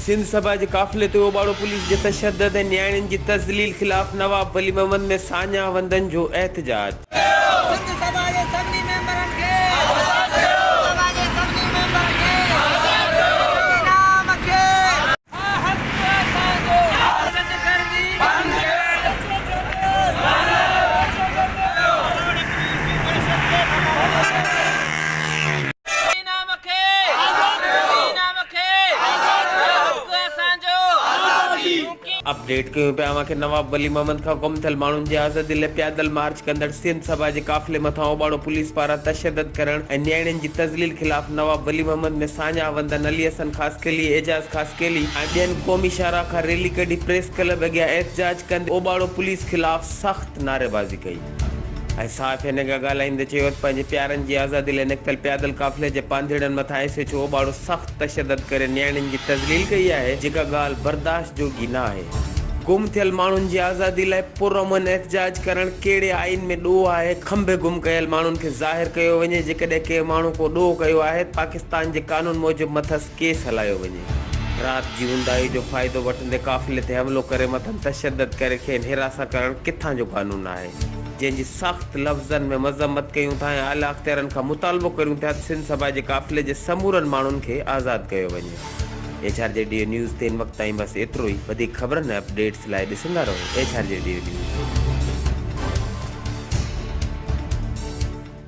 सिंध सभा जे काफ़िले ते ओबाड़ो पुलिस जे तशद्दुद ऐं न्याणियुनि जी तज़लील ख़िलाफ़ नवाब वली मोहम्मद में सान्या वंदन जो एहतजाज। सिंध सभा जे सभिनी मेंबरनि खे सभा जे सभिनी मेंबरनि खे इनाम खे अपडेट कयूं पिया के नवाब वली मोहम्मद खां गुम थियल माण्हुनि जी आज़ादी लाइ पैदल मार्च कंदड़ सिंध सभा जे काफ़िले मथां ओबाड़ो पुलिस पारां तशद्दुद करण ऐं न्याणियुनि जी तज़लील ख़िलाफ़ नवाब वली मोहम्मद में सान्या वंदन, अली हसन ख़ासकेली, एजाज़ ख़ासकेली ऐं ॿियनि क़ौमी शाहरा खां रैली कढी प्रेस क्लब अॻियां एहतजाज कंदे ओबाड़ो पुलिस ख़िलाफ़ सख़्त नारेबाज़ी कई ऐं साफ़ हिन खां ॻाल्हाईंदे चयो त पंहिंजे प्यारनि जी आज़ादी लाइ निकितल पैदल काफ़िले जे पांधेड़नि मथां SHO ओबाड़ो सख़्त तशद्दुद करे न्याणियुनि जी तज़लील कई आहे, जेका ॻाल्हि बर्दाश्त जोगी न आहे। गुम थियल माण्हुनि जी आज़ादी लाइ पुरअमन एहतजाज करण कहिड़े आइन में ॾोह आहे? खंभे गुम कयल माण्हुनि खे ज़ाहिर कयो वञे। जेकॾहिं कंहिं माण्हू को ॾोह कयो आहे त पाकिस्तान जे कानून मूजिबि मथसि केस हलायो वञे। राति जी ऊंदाही जो फ़ाइदो वठंदे काफ़िले ते हमिलो करे मथां तशद्दुद करे खेनि हिरासत करण किथां जो कानून आहे, जंहिंजी सख़्त लफ़्ज़नि में मज़म्मत कयूं था ऐं आला अख़्तियारनि खां मुतालबो करियूं था त सिंध सभा जे काफ़िले जे समूरनि माण्हुनि खे आज़ादु कयो वञे। HRJDO न्यूज़ ते इन वक़्त ताईं बसि एतिरो ई। वधीक ख़बरनि ऐं अपडेट्स लाइ ॾिसंदा रहो HRJDO न्यूज़।